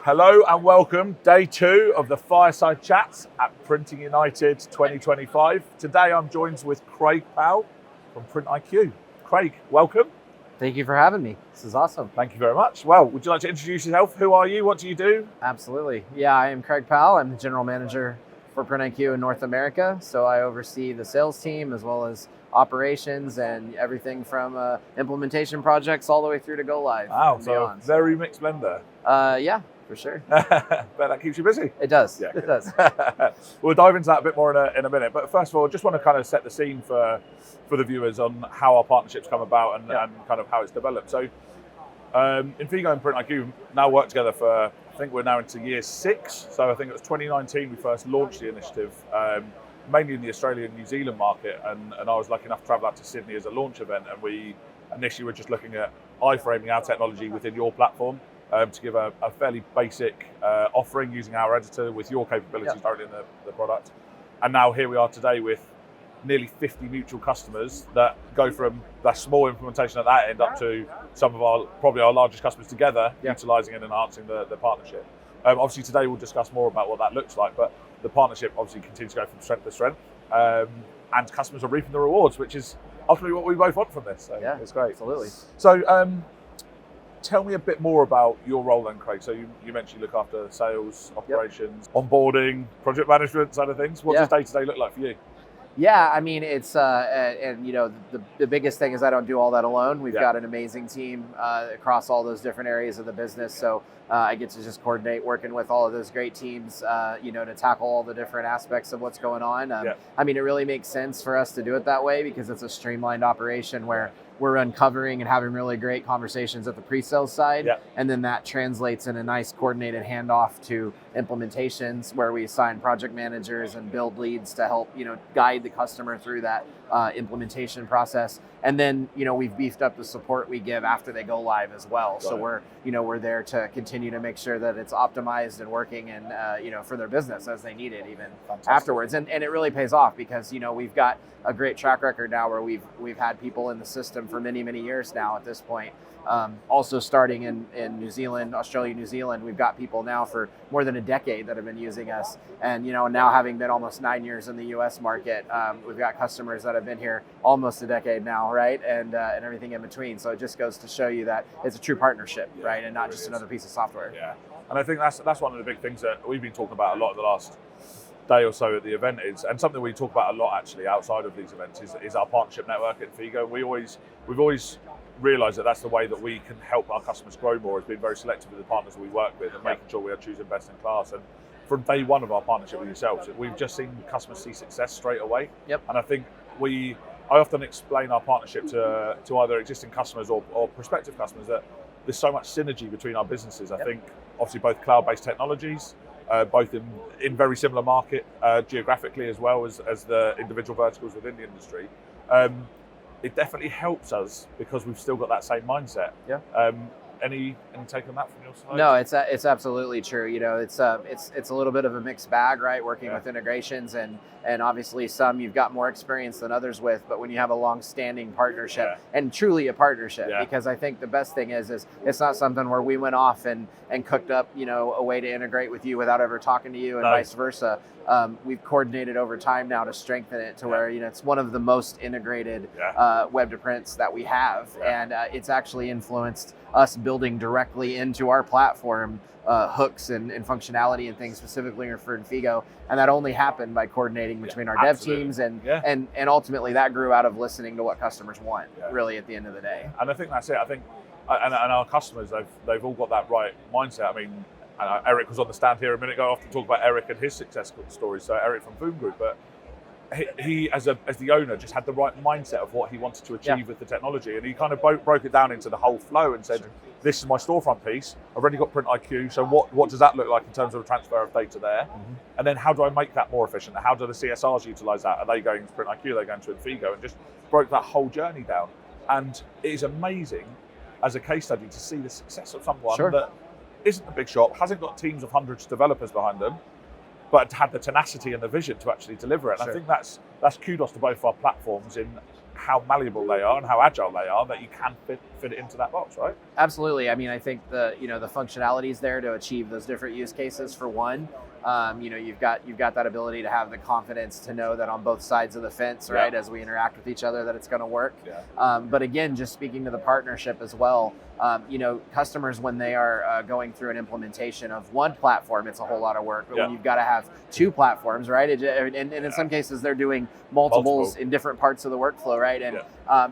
Hello and welcome, day 2 of the Fireside Chats at Printing United 2025. Today I'm joined with Craig Powell from PrintIQ. Craig, welcome. Thank you for having me. This is awesome. Thank you very much. Well, would you like to introduce yourself? Who are you? What do you do? Absolutely. Yeah, I am Craig Powell. I'm the general manager for PrintIQ in North America. So I oversee the sales team as well as operations and everything from implementation projects all the way through to go live. Wow, so a very mixed blender. Yeah, for sure. But that keeps you busy. It does. Yeah, it does. We'll dive into that a bit more in a minute. But first of all, I just want to kind of set the scene for the viewers on how our partnerships come about and kind of how it's developed. So Infigo and PrintIQ now work together for, I think we're now into year 6. So I think it was 2019 we first launched the initiative, mainly in the Australian and New Zealand market. And I was lucky enough to travel out to Sydney as a launch event. And we initially were just looking at iframing our technology within your platform to give a fairly basic offering using our editor with your capabilities directly in the product. And now here we are today with nearly 50 mutual customers that go from that small implementation at that end up to some of probably our largest customers together, utilising and enhancing the partnership. Obviously today we'll discuss more about what that looks like, but the partnership obviously continues to go from strength to strength, and customers are reaping the rewards, which is ultimately what we both want from this. So it's great. Absolutely. So tell me a bit more about your role then, Craig. So you mentioned you look after sales, operations, onboarding, project management side of things. What does day-to-day look like for you? Yeah, I mean, it's, and you know, the biggest thing is I don't do all that alone. We've got an amazing team across all those different areas of the business. So I get to just coordinate working with all of those great teams, you know, to tackle all the different aspects of what's going on. I mean, it really makes sense for us to do it that way because it's a streamlined operation where we're uncovering and having really great conversations at the pre-sales side. And then that translates in a nice coordinated handoff to implementations where we assign project managers and build leads to help, you know, guide the customer through that implementation process. And then, you know, we've beefed up the support we give after they go live as well. So we're there to continue to make sure that it's optimized and working and, you know, for their business as they need it even afterwards. And it really pays off because, you know, we've got a great track record now where we've had people in the system for many, many years now at this point. Also starting in New Zealand, Australia, New Zealand, we've got people now for more than a decade that have been using us. And, you know, now having been almost 9 years in the US market, we've got customers that have been here almost a decade now, right? And everything in between. So it just goes to show you that it's a true partnership, right? And not just another piece of software. Yeah. And I think that's one of the big things that we've been talking about a lot in the last day or so at the event and something we talk about a lot actually outside of these events is our partnership network at Infigo. We've always realised that that's the way that we can help our customers grow more, is being very selective with the partners we work with and making sure we are choosing best in class. And from day one of our partnership with yourselves, we've just seen customers see success straight away. And I think I often explain our partnership to either existing customers or prospective customers that there's so much synergy between our businesses. I think obviously both cloud-based technologies, both in very similar market geographically as well as the individual verticals within the industry. It definitely helps us because we've still got that same mindset. Any take on that from your side? No, it's absolutely true. You know, it's a little bit of a mixed bag, right? Working with integrations and obviously some you've got more experience than others with, but when you have a long-standing partnership and truly a partnership, because I think the best thing is it's not something where we went off and cooked up, you know, a way to integrate with you without ever talking to you and vice versa. We've coordinated over time now to strengthen it to where, you know, it's one of the most integrated web to prints that we have. And it's actually influenced us building directly into our platform hooks and functionality and things specifically for Infigo. And that only happened by coordinating between our dev teams and ultimately that grew out of listening to what customers want really at the end of the day. And I think that's it. I think and our customers, they've all got that right mindset. I mean, Eric was on the stand here a minute ago. I often talk about Eric and his success stories. So Eric from Boom Group, but he as the owner just had the right mindset of what he wanted to achieve with the technology, and he kind of broke it down into the whole flow and said, this is my storefront piece. I've already got PrintIQ, so what does that look like in terms of a transfer of data there? And then how do I make that more efficient? How do the CSRs utilize that? Are they going to PrintIQ? Are they going to Infigo? And just broke that whole journey down. And it is amazing as a case study to see the success of someone that isn't a big shop, hasn't got teams of hundreds of developers behind them, but had the tenacity and the vision to actually deliver it. And I think that's kudos to both our platforms in how malleable they are and how agile they are, that you can fit it into that box, right? Absolutely. I mean, I think the functionality is there to achieve those different use cases. For one, you've got that ability to have the confidence to know that on both sides of the fence, right, as we interact with each other, that it's going to work. But again, just speaking to the partnership as well, customers, when they are going through an implementation of one platform, it's a whole lot of work. But when you've got to have two platforms, right, and in some cases they're doing multiples in different parts of the workflow, right,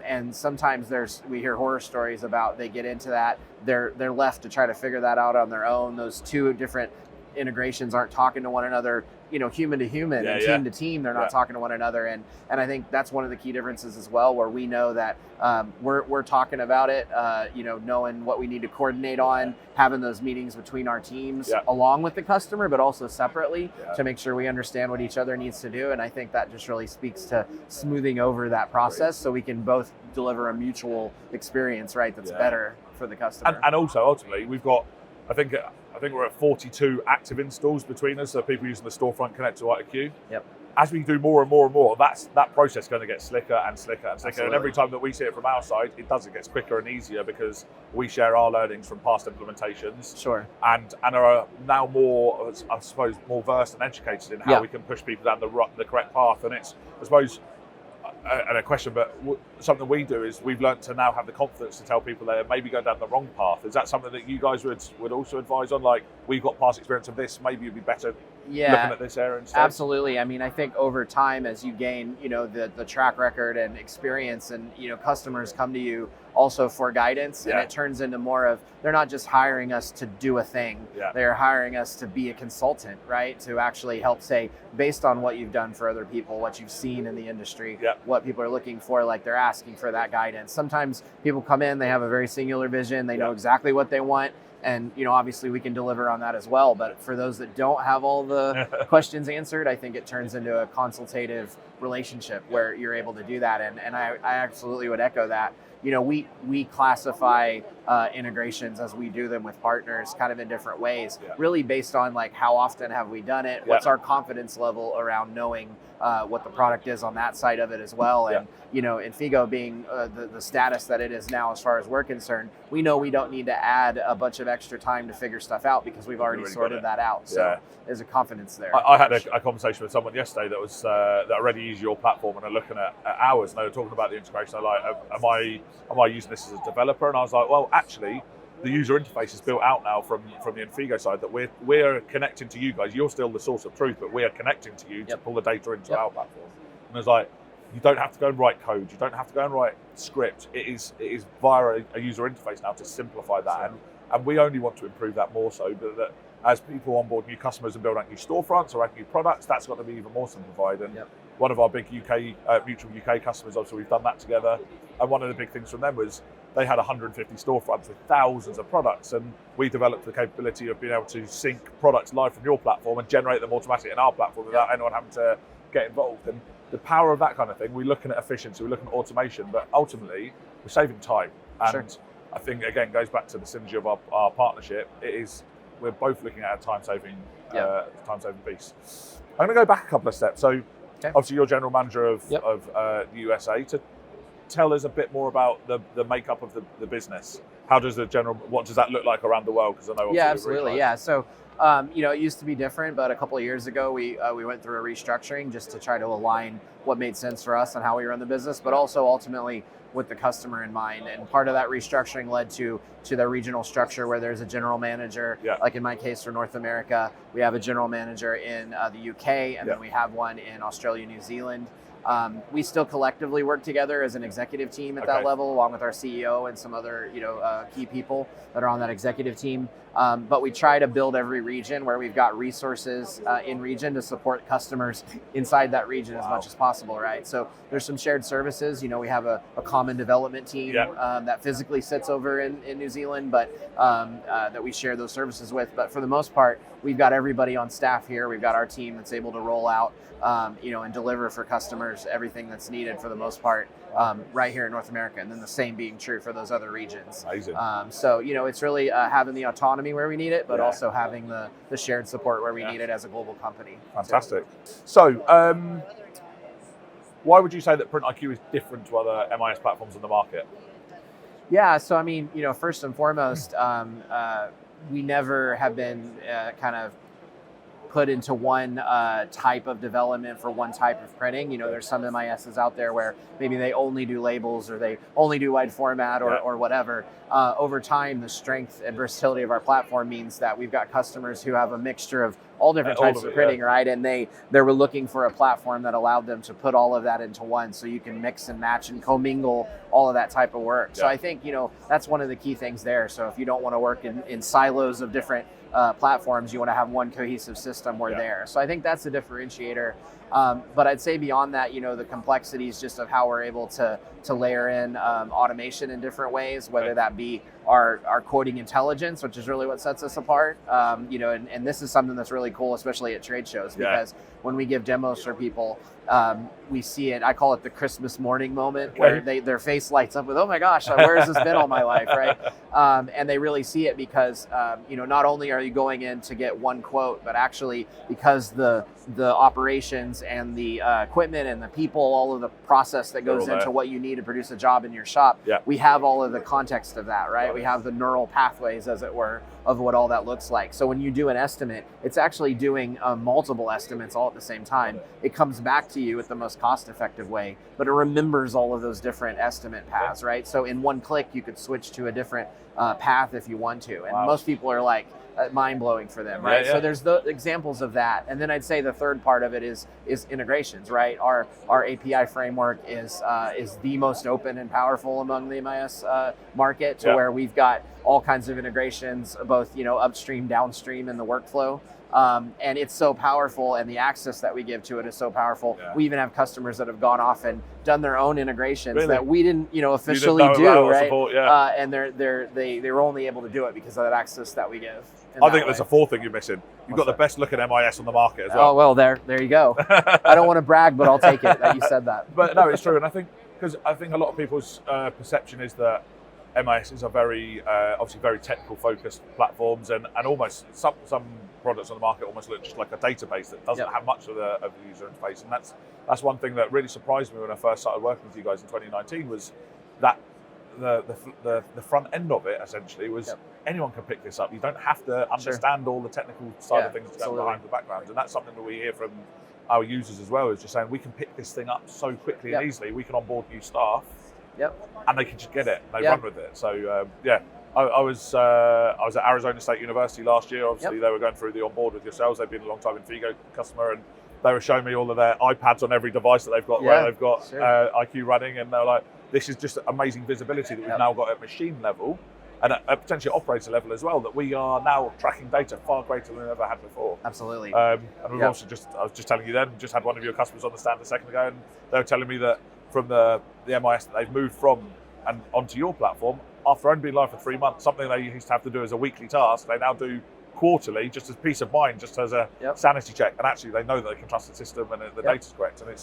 and sometimes we hear horror stories about they get into that, they're left to try to figure that out on their own. Those two different integrations aren't talking to one another, human to human and team to team. They're not talking to one another, and I think that's one of the key differences as well, where we know that we're talking about it, knowing what we need to coordinate on, having those meetings between our teams along with the customer, but also separately to make sure we understand what each other needs to do. And I think that just really speaks to smoothing over that process, so we can both deliver a mutual experience, right, that's better for the customer. And also, ultimately, we've got, I think we're at 42 active installs between us, so people using the storefront connect to IQ. As we do more and more and more, that process is going to get slicker and slicker and slicker. Absolutely. And every time that we see it from our side, it gets quicker and easier, because we share our learnings from past implementations. Sure. And are now more, I suppose, more versed and educated in how we can push people down the correct path. And it's, I suppose, and a question, but something we do is we've learned to now have the confidence to tell people they maybe go down the wrong path. Is that something that you guys would also advise on? Like, we've got past experience of this, maybe you'd be better looking at this area instead? Absolutely. I mean, I think over time, as you gain, the track record and experience, and, customers come to you also for guidance, and it turns into more of, they're not just hiring us to do a thing. They're hiring us to be a consultant, right? To actually help say, based on what you've done for other people, what you've seen in the industry, what people are looking for, like they're asking for that guidance. Sometimes people come in, they have a very singular vision, they know exactly what they want. And, obviously we can deliver on that as well. But for those that don't have all the questions answered, I think it turns into a consultative relationship where you're able to do that. And I absolutely would echo that. We classify integrations as we do them with partners kind of in different ways, really based on like how often have we done it, what's our confidence level around knowing what the product is on that side of it as well. And, Infigo being the status that it is now as far as we're concerned, we know we don't need to add a bunch of extra time to figure stuff out, because we've already sorted that out. So there's a confidence there. I had a conversation with someone yesterday that was that already use your platform and are looking at ours, and they were talking about the integration. They're like, am I using this as a developer? And I was like, well, actually, the user interface is built out now from the Infigo side, that we're connecting to you guys. You're still the source of truth, but we are connecting to you to pull the data into our platform. And it's like, you don't have to go and write code. You don't have to go and write script. It is via a user interface now to simplify that. And we only want to improve that more so, but that as people onboard new customers and build out new storefronts or add new products, that's got to be even more simplified. And one of our big mutual UK customers, obviously we've done that together. And one of the big things from them was they had 150 storefronts with thousands of products, and we developed the capability of being able to sync products live from your platform and generate them automatically in our platform without anyone having to get involved. And the power of that kind of thing, we're looking at efficiency, we're looking at automation, but ultimately we're saving time. And I think, again, goes back to the synergy of our partnership. We're both looking at a time-saving piece. I'm going to go back a couple of steps. So obviously you're general manager of the USA. To tell us a bit more about the makeup of the business. What does that look like around the world? Because I know absolutely. So it used to be different, but a couple of years ago we went through a restructuring just to try to align what made sense for us and how we run the business, but also ultimately with the customer in mind. And part of that restructuring led to the regional structure where there's a general manager. Like in my case for North America, we have a general manager in the UK, and then we have one in Australia, New Zealand. We still collectively work together as an executive team at that level, along with our CEO and some other key people that are on that executive team. But we try to build every region where we've got resources in region to support customers inside that region as much as possible, right? So there's some shared services. We have a common development team that physically sits over in New Zealand, but that we share those services with. But for the most part, we've got everybody on staff here. We've got our team that's able to roll out and deliver for customers everything that's needed for the most part right here in North America, and then the same being true for those other regions. Amazing. So it's really having the autonomy where we need it, but also having the shared support where we need it as a global company. Fantastic. So why would you say that PrintIQ is different to other MIS platforms in the market? Yeah, so I mean, first and foremost, we never have been kind of put into one type of development for one type of printing. There's some MISs out there where maybe they only do labels or they only do wide format or whatever. Over time, the strength and versatility of our platform means that we've got customers who have a mixture of all different types of printing, right? And they were looking for a platform that allowed them to put all of that into one, so you can mix and match and commingle all of that type of work. So I think, that's one of the key things there. So if you don't want to work in silos of different platforms, you want to have one cohesive system, we're there. So I think that's a differentiator. But I'd say beyond that, the complexities just of how we're able to layer in automation in different ways, whether that be our quoting intelligence, which is really what sets us apart. And this is something that's really cool, especially at trade shows, because when we give demos for people, we see it. I call it the Christmas morning moment, where their face lights up with, oh my gosh, where has this been all my life, right? And they really see it because, not only are you going in to get one quote, but actually because the operations and the equipment and the people, all of the process that goes into what you need to produce a job in your shop, we have all of the context of that, right? We have the neural pathways, as it were, of what all that looks like. So when you do an estimate, it's actually doing multiple estimates all at the same time. It comes back to you at the most cost-effective way, but it remembers all of those different estimate paths, right? So in one click, you could switch to a different path if you want to. And most people are like, mind-blowing for them, right? So there's the examples of that. And then I'd say the third part of it is integrations, right? Our API framework is the most open and powerful among the MIS market, to where we've got all kinds of integrations, both upstream, downstream in the workflow. And it's so powerful, and the access that we give to it is so powerful. We even have customers that have gone off and done their own integrations that we didn't, officially do, right? Support, and they were only able to do it because of that access that we give. I think there's a fourth thing you're missing. You've got the best looking MIS on the market as well. Oh, well, there you go. I don't want to brag, but I'll take it that you said that. But no, it's true. And I think a lot of people's perception is that MISs are very, obviously very technical focused platforms, and almost some products on the market almost look just like a database that doesn't have much of the user interface. And that's one thing that really surprised me when I first started working with you guys in 2019, was that the front end of it essentially was anyone can pick this up. You don't have to understand all the technical side of things that go behind the background. And that's something that we hear from our users as well, is just saying we can pick this thing up so quickly and easily. We can onboard new staff and they can just get it and they run with it. So I was at Arizona State University last year. Obviously they were going through the onboard with yourselves. They've been a long time Infigo customer, and they were showing me all of their iPads on every device that they've got, where they've got IQ running, and they're like, this is just amazing visibility that we've now got at machine level and at potentially operator level as well, that we are now tracking data far greater than we've ever had before. Absolutely. And we've also I was just telling you then, just had one of your customers on the stand a second ago, and they were telling me that from the MIS that they've moved from and onto your platform, after only being live for 3 months, something they used to have to do as a weekly task, they now do quarterly, just as peace of mind, just as a sanity check. And actually they know that they can trust the system and the data's correct. And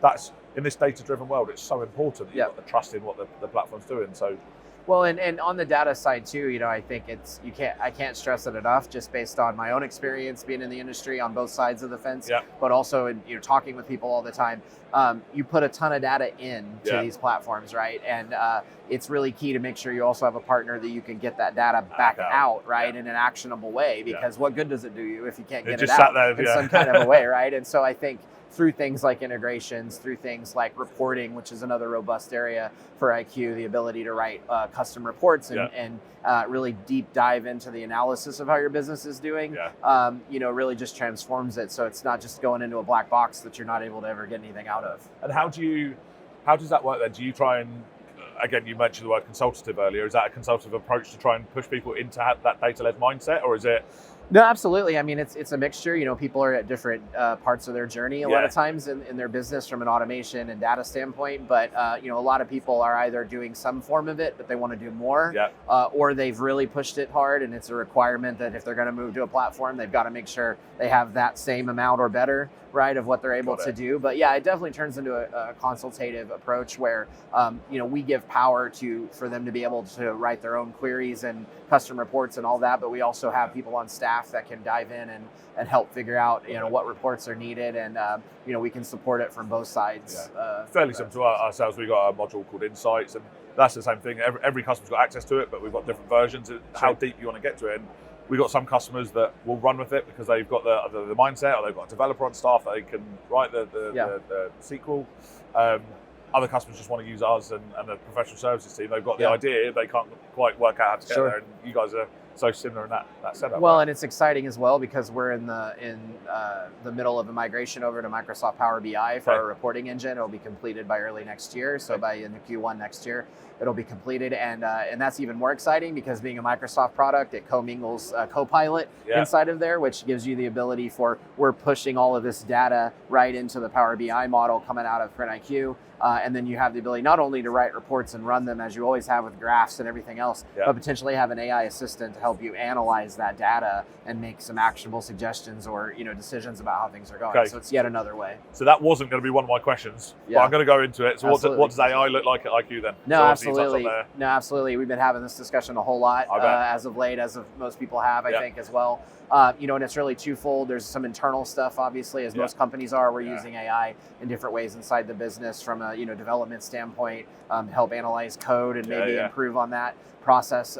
that's in this data-driven world, it's so important that you've got the trust in what the platform's doing. So, well, and on the data side too, I think I can't stress it enough, just based on my own experience being in the industry on both sides of the fence, but also in talking with people all the time. You put a ton of data into these platforms, right? And it's really key to make sure you also have a partner that you can get that data back out, right, in an actionable way, because what good does it do you if you can't get it out in some kind of a way, right? And so I think through things like integrations, through things like reporting, which is another robust area for IQ, the ability to write custom reports and really deep dive into the analysis of how your business is doing, really just transforms it. So it's not just going into a black box that you're not able to ever get anything out of. And how does that work then? Do you try and, again, you mentioned the word consultative earlier, is that a consultative approach to try and push people into that data-led mindset, or is it? No, absolutely. I mean, it's a mixture. People are at different parts of their journey a lot of times in their business from an automation and data standpoint. But, a lot of people are either doing some form of it, but they want to do more, or they've really pushed it hard. And it's a requirement that if they're going to move to a platform, they've got to make sure they have that same amount or better, right, of what they're able to do. But yeah, it definitely turns into a consultative approach where, we give power for them to be able to write their own queries and custom reports and all that. But we also have people on staff that can dive in and help figure out, what reports are needed. And, we can support it from both sides. Fairly similar to ourselves. We've got a module called Insights, and that's the same thing. Every customer's got access to it, but we've got different versions. How deep you want to get to it. And we've got some customers that will run with it because they've got the mindset, or they've got a developer on staff that they can write the SQL. Other customers just want to use us and the professional services team. They've got the idea, they can't quite work out how to get there, and you guys are so similar in that setup. Well, right? And it's exciting as well because we're in the middle of a migration over to Microsoft Power BI for our reporting engine. It'll be completed by early next year, so by in the Q1 next year, it'll be completed, and that's even more exciting because being a Microsoft product, it commingles Copilot inside of there, which gives you the ability we're pushing all of this data right into the Power BI model coming out of PrintIQ. And then you have the ability not only to write reports and run them as you always have with graphs and everything else, but potentially have an AI assistant to help you analyze that data and make some actionable suggestions or decisions about how things are going. Okay. So it's yet another way. So that wasn't going to be one of my questions, but I'm going to go into it. So what does AI look like at IQ then? No, absolutely. No, absolutely. We've been having this discussion a whole lot as of late, as of most people have, I think, as well. And it's really twofold. There's some internal stuff, obviously, as most companies are. We're using AI in different ways inside the business from a development standpoint, help analyze code and maybe improve on that process,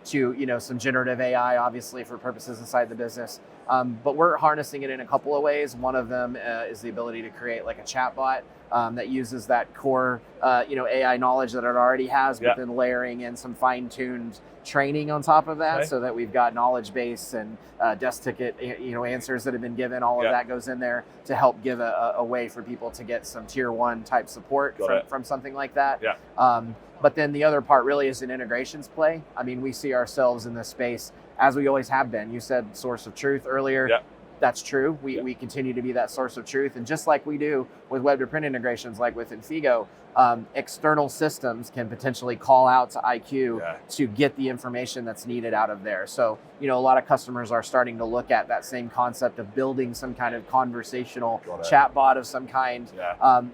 to some generative AI, obviously, for purposes inside the business. But we're harnessing it in a couple of ways. One of them is the ability to create like a chatbot that uses that core AI knowledge that it already has, but then layering in some fine-tuned training on top of that, so that we've got knowledge base and desk ticket answers that have been given. All of that goes in there to help give a way for people to get some tier 1 type support from something like that. But then the other part really is an integrations play. I mean, we see ourselves in this space as we always have been. You said source of truth earlier. That's true. We continue to be that source of truth. And just like we do with web to print integrations, like with Infigo, external systems can potentially call out to IQ to get the information that's needed out of there. So, a lot of customers are starting to look at that same concept of building some kind of conversational chatbot of some kind.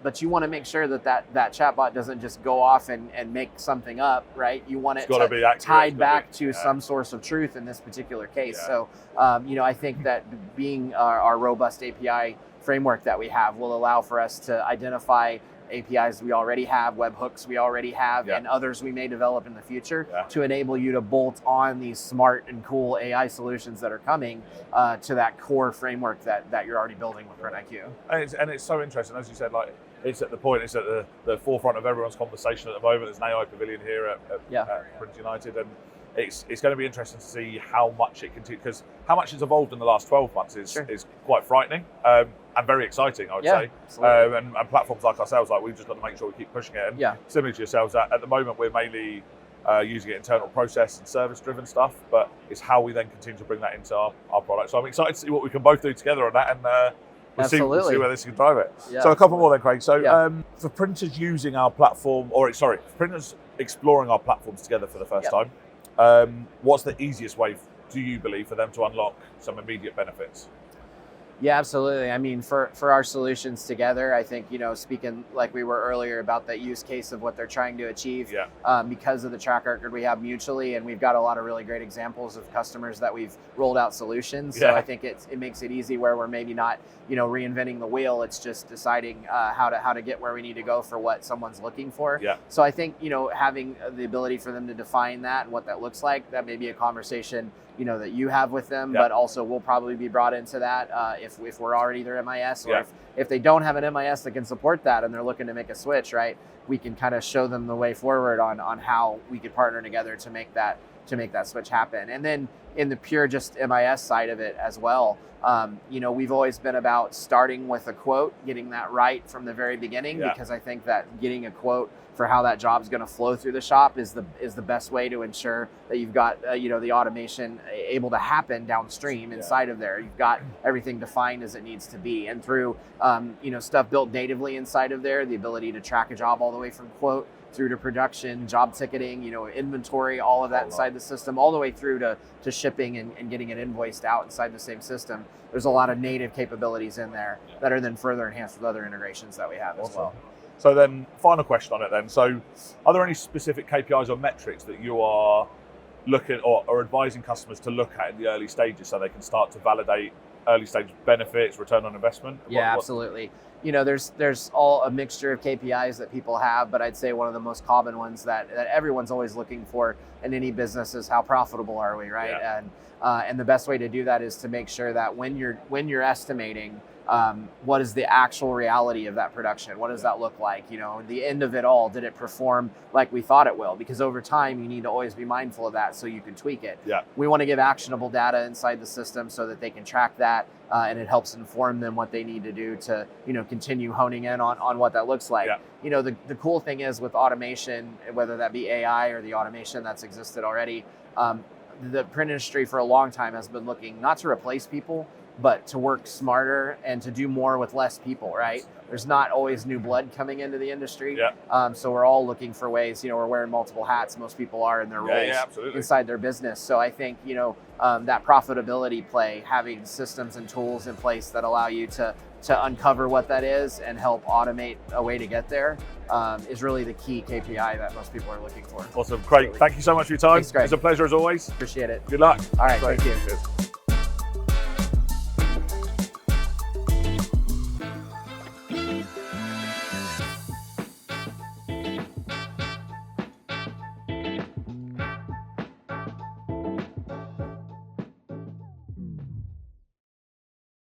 But you want to make sure that chatbot doesn't just go off and make something up, right? You want it to be tied back to some source of truth in this particular case. So, I think that being our robust API framework that we have will allow for us to identify APIs we already have, webhooks we already have, and others we may develop in the future to enable you to bolt on these smart and cool AI solutions that are coming to that core framework that you're already building with PrintIQ. And it's so interesting, as you said, like it's at the forefront of everyone's conversation at the moment. There's an AI pavilion here at Print United, and it's going to be interesting to see how much it continues, because how much it's evolved in the last 12 months is quite frightening and very exciting, I would say. And platforms like ourselves, like we've just got to make sure we keep pushing it. And similar to yourselves, at the moment we're mainly using it internal process and service driven stuff, but it's how we then continue to bring that into our product. So I'm excited to see what we can both do together on that, and we'll see where this can drive it. So a couple more then, Craig. So for printers using our platform, for printers exploring our platforms together for the first time, what's the easiest way, do you believe, for them to unlock some immediate benefits? Yeah, absolutely. I mean, for our solutions together, I think, speaking like we were earlier about that use case of what they're trying to achieve, because of the track record we have mutually, and we've got a lot of really great examples of customers that we've rolled out solutions. So I think it makes it easy where we're maybe not, reinventing the wheel. It's just deciding how to get where we need to go for what someone's looking for. So I think, having the ability for them to define that and what that looks like, that may be a conversation that you have with them, but also we'll probably be brought into that if we're already their MIS, or if they don't have an MIS that can support that and they're looking to make a switch, right? We can kind of show them the way forward on how we could partner together to make that switch happen. And then in the pure just MIS side of it as well, we've always been about starting with a quote, getting that right from the very beginning, because I think that getting a quote for how that job's going to flow through the shop is the best way to ensure that you've got the automation able to happen downstream inside of there. You've got everything defined as it needs to be, and through stuff built natively inside of there, the ability to track a job all the way from quote through to production, job ticketing, inventory, all of that inside the system, all the way through to shipping and getting it invoiced out inside the same system. There's a lot of native capabilities in there that are then further enhanced with other integrations that we have as well. So then, final question on it then. So are there any specific KPIs or metrics that you are looking or advising customers to look at in the early stages so they can start to validate early stage benefits, return on investment? Yeah, absolutely. You know, there's all a mixture of KPIs that people have, but I'd say one of the most common ones that everyone's always looking for in any business is how profitable are we, right? Yeah. And the best way to do that is to make sure that when you're estimating, what is the actual reality of that production? What does that look like? You know, the end of it all, did it perform like we thought it will? Because over time, you need to always be mindful of that so you can tweak it. Yeah. We want to give actionable data inside the system so that they can track that, and it helps inform them what they need to do to, you know, continue honing in on what that looks like. Yeah. You know, the cool thing is with automation, whether that be AI or the automation that's existed already, the print industry for a long time has been looking not to replace people, but to work smarter and to do more with less people, right? There's not always new blood coming into the industry. Yeah. So we're all looking for ways, you know, we're wearing multiple hats, most people are in their roles inside their business. So I think, you know, that profitability play, having systems and tools in place that allow you to uncover what that is and help automate a way to get there, is really the key KPI that most people are looking for. Awesome, great. Thank you so much for your time. Thanks, Greg. It's a pleasure as always. Appreciate it. Good luck. All right, Great. thank you. Cheers.